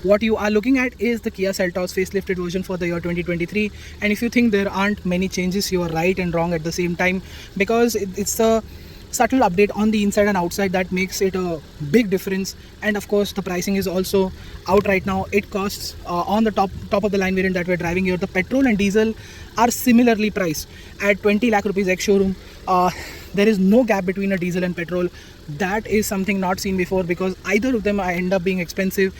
What you are looking at is the Kia Seltos facelifted version for the year 2023. And if you think there aren't many changes, you are right and wrong at the same time, because it's a subtle update on the inside and outside that makes it a big difference. And of course the pricing is also out right now. It costs on the top of the line variant that we're driving here, the petrol and diesel are similarly priced at 20 lakh rupees ex showroom. There is no gap between a diesel and petrol. That is something not seen before, because either of them end up being expensive.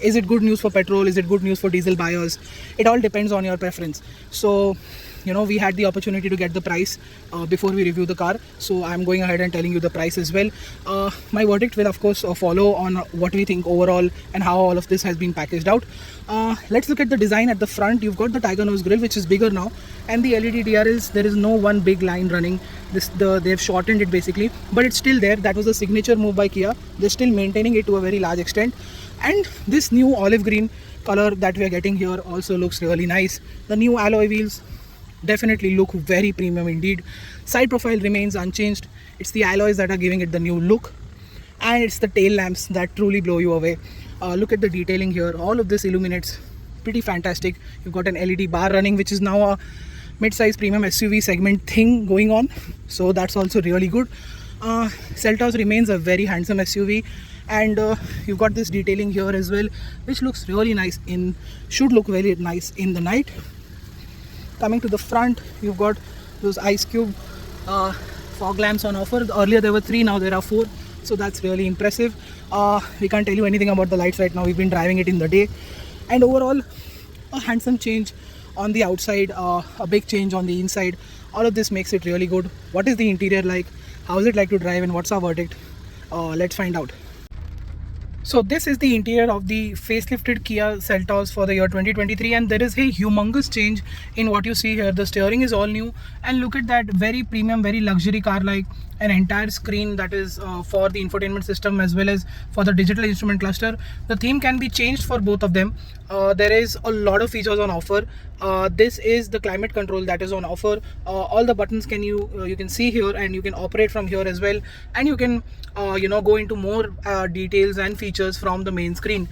Is it good news for petrol? Is it good news for diesel buyers? It all depends on your preference. So we had the opportunity to get the price before we review the car, so I'm going ahead and telling you the price as well. My verdict will of course follow on what we think overall and how all of this has been packaged out. Let's look at the design. At the front you've got the tiger nose grille, which is bigger now, and the LED DRLs, there is no one big line running. They've shortened it basically, but it's still there. That was a signature move by Kia. They're still maintaining it to a very large extent, and this new olive green color that we are getting here also looks really nice. The new alloy wheels definitely look very premium indeed. Side profile remains unchanged. It's the alloys that are giving it the new look, and it's the tail lamps that truly blow you away. Look at the detailing here. All of this illuminates pretty fantastic. You've got an LED bar running, which is now a mid-size premium SUV segment thing going on, so that's also really good. Seltos remains a very handsome SUV, and you've got this detailing here as well, which looks really nice should look very nice in the night. Coming to the front, you've got those ice cube fog lamps on offer. Earlier there were 3, now there are 4, so that's really impressive. We can't tell you anything about the lights right now. We've been driving it in the day, and overall a handsome change on the outside, a big change on the inside. All of this makes it really good. What is the interior like? How is it like to drive, and what's our verdict? Let's find out. So this is the interior of the facelifted Kia Seltos for the year 2023, and there is a humongous change in what you see here. The steering is all new, and look at that, very premium, very luxury car, like an entire screen that is for the infotainment system as well as for the digital instrument cluster. The theme can be changed for both of them. There is a lot of features on offer. This is the climate control that is on offer. All the buttons you can see here, and you can operate from here as well, and you can go into more details and features from the main screen.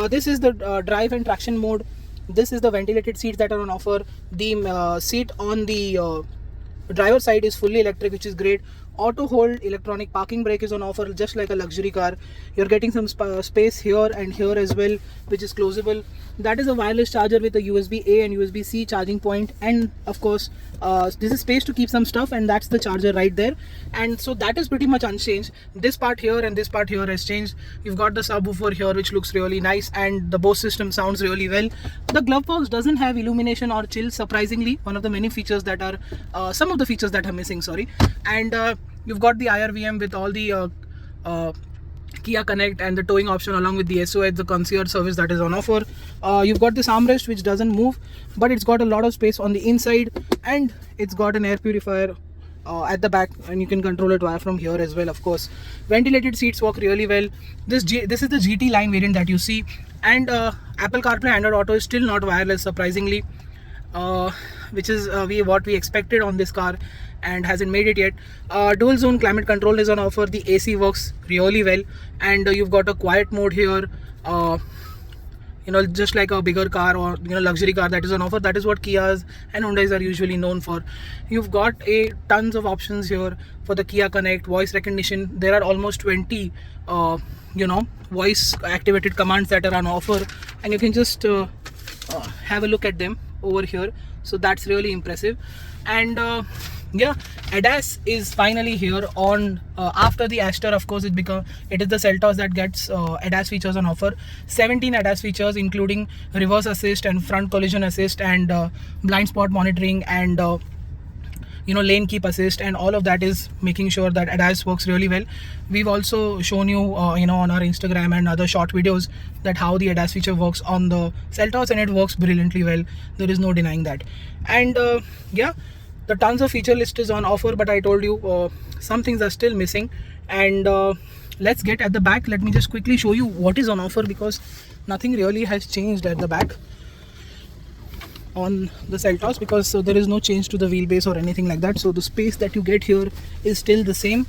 This is the drive and traction mode. This is the ventilated seats that are on offer. The seat on the driver side is fully electric, which is great. Auto hold electronic parking brake is on offer, just like a luxury car. You're getting some space here and here as well, which is closable. That is a wireless charger with a USB-A and USB-C charging point, and of course this is space to keep some stuff, and that's the charger right there. And so that is pretty much unchanged. This part here and this part here has changed. You've got the subwoofer here, which looks really nice, and the Bose system sounds really well. The glove box doesn't have illumination or chill, surprisingly. One of the many features that are some of the features that are missing, sorry. And you've got the IRVM with all the Kia Connect and the towing option, along with the SOS, the concierge service that is on offer. You've got this armrest which doesn't move, but it's got a lot of space on the inside, and it's got an air purifier at the back, and you can control it via from here as well. Of course, ventilated seats work really well. This is the GT line variant that you see, and Apple CarPlay, Android Auto is still not wireless, surprisingly, which is what we expected on this car, and hasn't made it yet. Dual zone climate control is on offer. The AC works really well, and you've got a quiet mode here, just like a bigger car or luxury car that is on offer. That is what Kias and Hyundais are usually known for. You've got tons of options here for the Kia Connect, voice recognition. There are almost 20 voice activated commands that are on offer, and you can just have a look at them over here. So that's really impressive. And yeah, ADAS is finally here on after the Astor. Of course, it is the Seltos that gets ADAS features on offer. 17 ADAS features, including reverse assist and front collision assist, and blind spot monitoring, and lane keep assist, and all of that is making sure that ADAS works really well. We've also shown you on our Instagram and other short videos that how the ADAS feature works on the Seltos, and it works brilliantly well. There is no denying that. And yeah, the tons of feature list is on offer, but I told you some things are still missing. And let's get at the back. Let me just quickly show you what is on offer, because nothing really has changed at the back on the Seltos, because there is no change to the wheelbase or anything like that. So the space that you get here is still the same,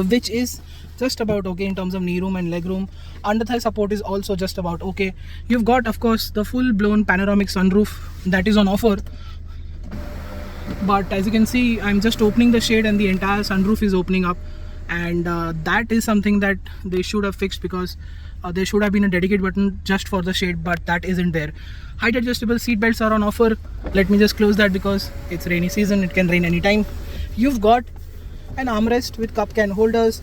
which is just about okay in terms of knee room and leg room. Under thigh support is also just about okay. You've got, of course, the full blown panoramic sunroof that is on offer, but as you can see, I'm just opening the shade and the entire sunroof is opening up, and that is something that they should have fixed, because there should have been a dedicated button just for the shade, but that isn't there. Height adjustable seat belts are on offer. Let me just close that because it's rainy season, it can rain anytime. You've got an armrest with cup can holders,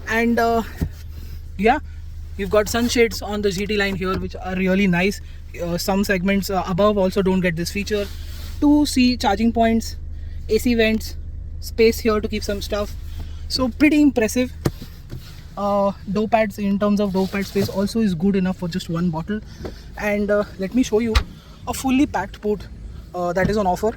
and yeah, you've got sunshades on the GT line here, which are really nice. Some segments above also don't get this feature. 2C charging points, AC vents, space here to keep some stuff. So pretty impressive. Door pads, in terms of door pad space, also is good enough for just one bottle. And let me show you a fully packed boot that is on offer.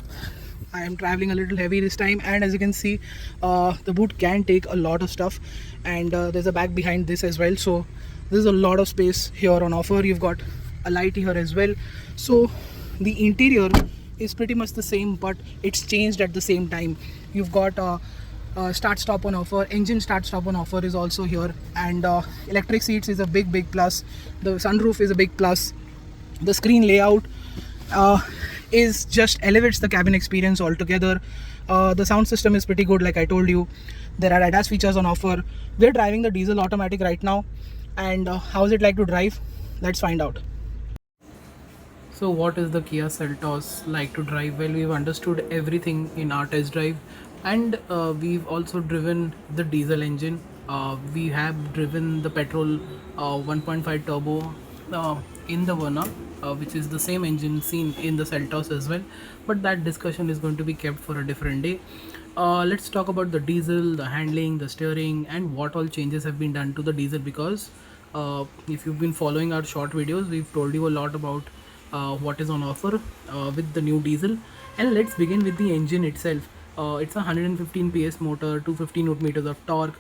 I am traveling a little heavy this time, and as you can see, the boot can take a lot of stuff, and there's a bag behind this as well, so there's a lot of space here on offer. You've got a light here as well, so the interior is pretty much the same, but it's changed at the same time. You've got start stop on offer, engine start stop on offer is also here, and electric seats is a big plus. The sunroof is a big plus. The screen layout is just elevates the cabin experience altogether. The sound system is pretty good, like I told you. There are ADAS features on offer. We're driving the diesel automatic right now, and how is it like to drive? Let's find out. So what is the Kia Seltos like to drive? Well, we've understood everything in our test drive, and we've also driven the diesel engine. We have driven the petrol 1.5 turbo in the Verna, which is the same engine seen in the Seltos as well, but that discussion is going to be kept for a different day. Let's talk about the diesel, the handling, the steering, and what all changes have been done to the diesel, because if you've been following our short videos, we've told you a lot about what is on offer with the new diesel. And let's begin with the engine itself. It's a 115 PS motor, 250 Newton meters of torque.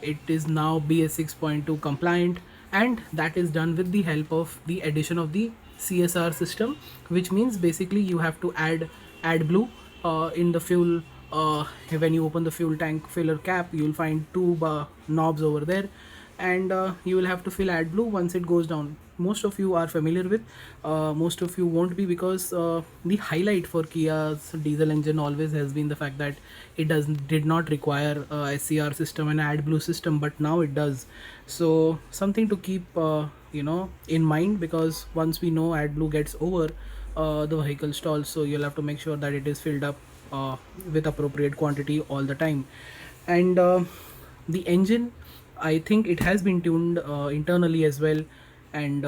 It is now BS 6.2 compliant, and that is done with the help of the addition of the CSR system, which means basically you have to add AdBlue in the fuel. When you open the fuel tank filler cap, you'll find two knobs over there, and you will have to fill AdBlue once it goes down. Most of you are familiar with, most of you won't be, because the highlight for Kia's diesel engine always has been the fact that it did not require a SCR system and AdBlue system, but now it does. So something to keep in mind, because once we know AdBlue gets over, the vehicle stalls, so you'll have to make sure that it is filled up with appropriate quantity all the time. And the engine, I think it has been tuned internally as well, and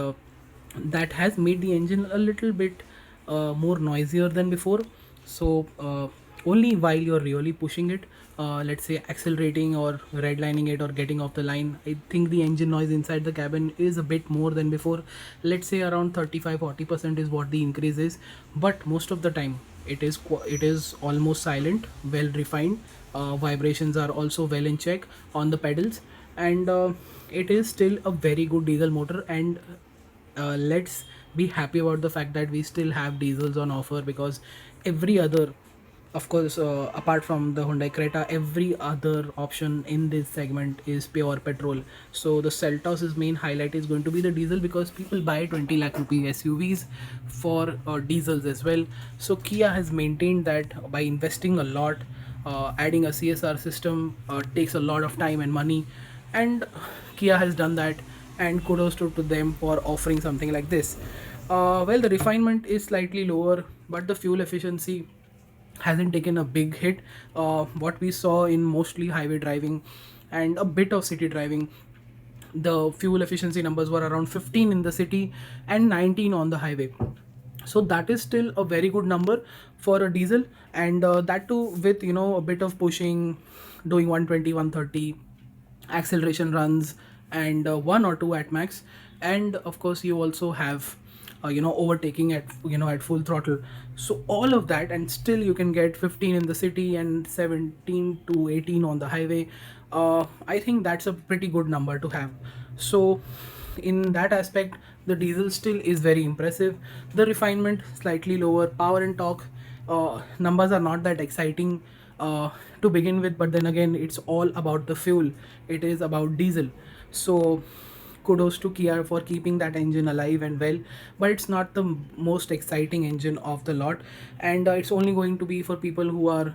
that has made the engine a little bit more noisier than before. So only while you're really pushing it, let's say accelerating or redlining it or getting off the line, I think the engine noise inside the cabin is a bit more than before. Let's say around 35-40% is what the increase is, but most of the time it is almost silent, well refined. Vibrations are also well in check on the pedals, and it is still a very good diesel motor. And let's be happy about the fact that we still have diesels on offer, because every other, of course, apart from the Hyundai Creta, every other option in this segment is pure petrol. So the Seltos' main highlight is going to be the diesel, because people buy 20 lakh rupee SUVs for diesels as well. So Kia has maintained that by investing a lot, adding a CSR system takes a lot of time and money, and Kia has done that, and kudos to them for offering something like this. Well, the refinement is slightly lower, but the fuel efficiency hasn't taken a big hit. What we saw in mostly highway driving and a bit of city driving, the fuel efficiency numbers were around 15 in the city and 19 on the highway. So that is still a very good number for a diesel, and that too with a bit of pushing, doing 120, 130 acceleration runs, and one or two at max. And of course you also have overtaking at at full throttle. So all of that, and still you can get 15 in the city and 17 to 18 on the highway. I think that's a pretty good number to have. So in that aspect, the diesel still is very impressive. The refinement slightly lower, power and torque numbers are not that exciting. uh, to begin with, but then again, it's all about the fuel. It is about diesel. So kudos to Kia for keeping that engine alive and well, but it's not the most exciting engine of the lot, and it's only going to be for people who are,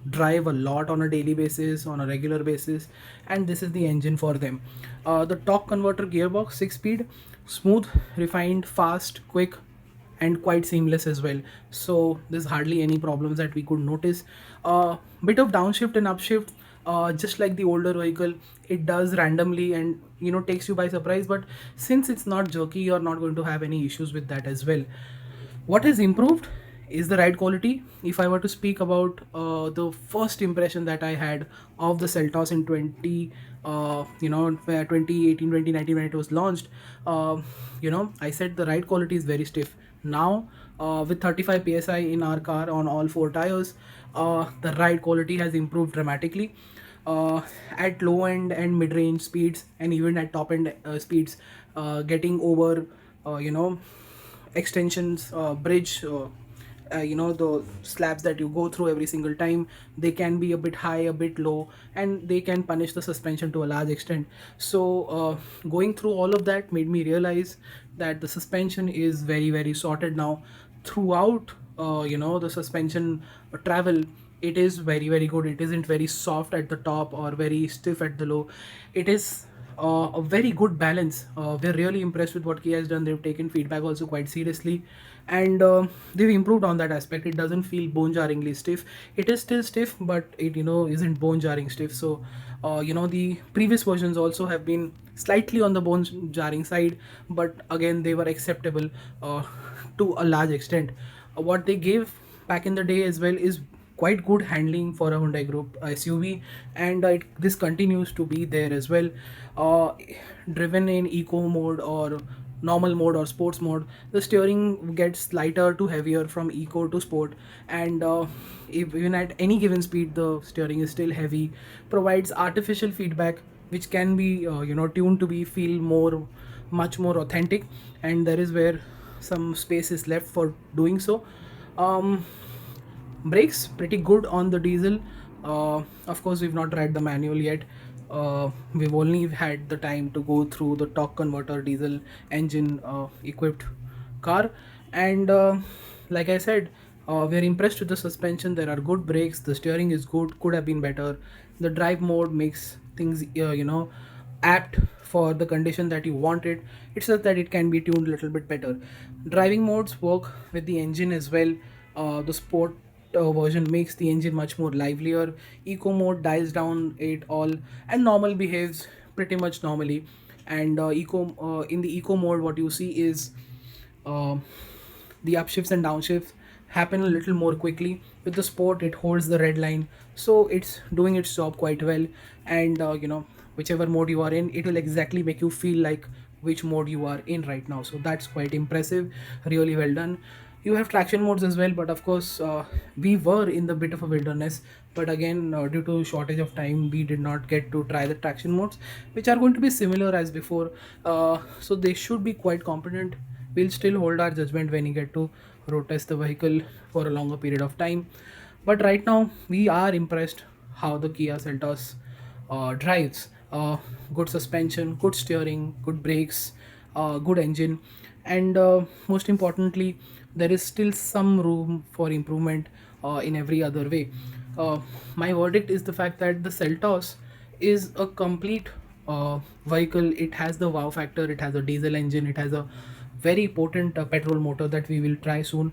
drive a lot on a daily basis, on a regular basis, and this is the engine for them. The torque converter gearbox, 6 speed, smooth, refined, fast, quick, and quite seamless as well. So there's hardly any problems that we could notice. Bit of downshift and upshift, just like the older vehicle, it does randomly and takes you by surprise. But since it's not jerky, you're not going to have any issues with that as well. What has improved is the ride quality. If I were to speak about the first impression that I had of the Seltos in 2018, 2019 when it was launched, I said the ride quality is very stiff. Now, with 35 psi in our car on all four tires, the ride quality has improved dramatically. At low end and mid range speeds, and even at top end speeds, getting over, extensions, bridge, the slabs that you go through every single time, they can be a bit high, a bit low, and they can punish the suspension to a large extent. So going through all of that made me realize that the suspension is very very sorted now throughout. The suspension travel, it is very very good. It isn't very soft at the top or very stiff at the low. It is a very good balance. We're really impressed with what Kia has done. They've taken feedback also quite seriously, and they've improved on that aspect. It doesn't feel bone jarringly stiff. It is still stiff, but it isn't bone jarring stiff. So the previous versions also have been slightly on the bone jarring side, but again they were acceptable to a large extent. What they gave back in the day as well is quite good handling for a Hyundai Group SUV, and this continues to be there as well. Uh, Driven in eco mode or normal mode or sports mode, the steering gets lighter to heavier from eco to sport, and even at any given speed, the steering is still heavy. Provides artificial feedback, which can be tuned to be feel much more authentic, and there is where some space is left for doing so. Um, Brakes pretty good on the diesel. Of course, we've not tried the manual yet. We've only had the time to go through the torque converter diesel engine equipped car, and like I said, we're impressed with the suspension. There are good brakes. The steering is good. Could have been better. The drive mode makes things apt for the condition that you want it. It's just that it can be tuned a little bit better. Driving modes work with the engine as well. The sport version makes the engine much more livelier. Eco mode dials down it all, and normal behaves pretty much normally. And eco in the eco mode, what you see is uh, the upshifts and downshifts happen a little more quickly. With the sport, it holds the red line, so it's doing its job quite well. And whichever mode you are in, it will exactly make you feel like which mode you are in right now. So that's quite impressive, really well done. You have traction modes as well, but of course, we were in the bit of a wilderness, but again, due to shortage of time, we did not get to try the traction modes, which are going to be similar as before. So they should be quite competent. We'll still hold our judgment when we get to road test the vehicle for a longer period of time, but right now we are impressed how the Kia Seltos drives. Good suspension, good steering, good brakes, good engine, and most importantly, there is still some room for improvement in every other way. My verdict is the fact that the Seltos is a complete vehicle. It has the wow factor, it has a diesel engine, it has a very potent petrol motor that we will try soon.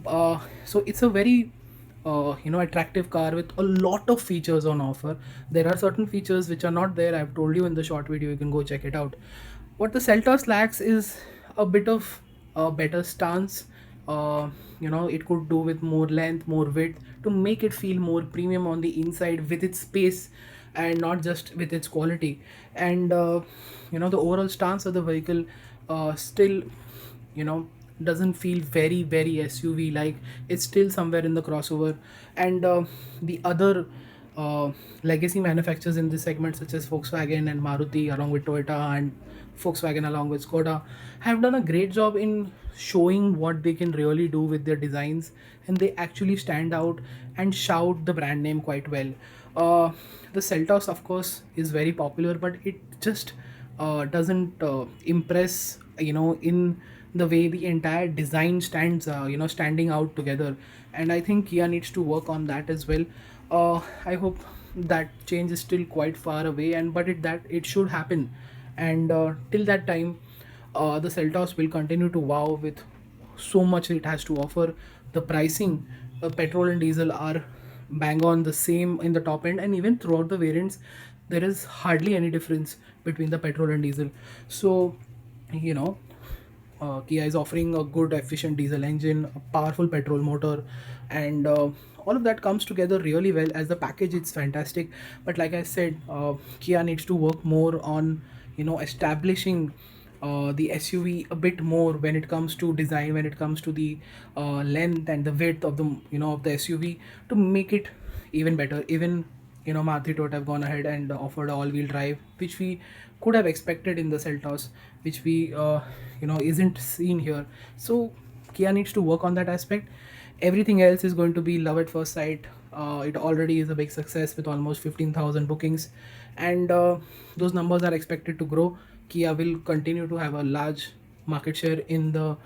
So it's a very attractive car with a lot of features on offer. There are certain features which are not there. I've told you in the short video, you can go check it out. What the Seltos lacks is a bit of a better stance. It could do with more length, more width, to make it feel more premium on the inside with its space, and not just with its quality. And the overall stance of the vehicle still you know doesn't feel very very SUV like. It's still somewhere in the crossover. And the other uh, legacy manufacturers in this segment, such as Volkswagen and Maruti, along with Toyota, and Volkswagen along with Skoda, have done a great job in showing what they can really do with their designs, and they actually stand out and shout the brand name quite well. The Seltos, of course, is very popular, but it just doesn't impress, in the way the entire design stands, standing out together. And I think Kia needs to work on that as well. I hope that change is still quite far away, and but it should happen. And till that time, the Seltos will continue to wow with so much it has to offer. The pricing, petrol and diesel are bang on the same in the top end, and even throughout the variants, there is hardly any difference between the petrol and diesel. So, you know, Kia is offering a good, efficient diesel engine, a powerful petrol motor, and all of that comes together really well. As the package, it's fantastic. But like I said, Kia needs to work more on, establishing the SUV a bit more when it comes to design, when it comes to the length and the width of the SUV, to make it even better. Even Maruti Toyota have gone ahead and offered all-wheel drive, which we could have expected in the Seltos, which we isn't seen here. So Kia needs to work on that aspect. Everything else is going to be love at first sight. It already is a big success with almost 15,000 bookings, and those numbers are expected to grow. Kia will continue to have a large market share in the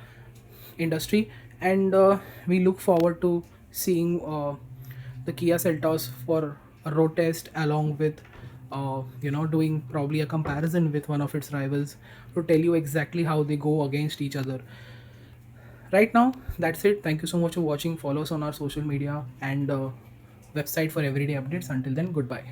industry, and we look forward to seeing the Kia Seltos for a road test, along with doing probably a comparison with one of its rivals, to tell you exactly how they go against each other. Right now, that's it. Thank you so much for watching. Follow us on our social media and website for everyday updates. Until then, goodbye.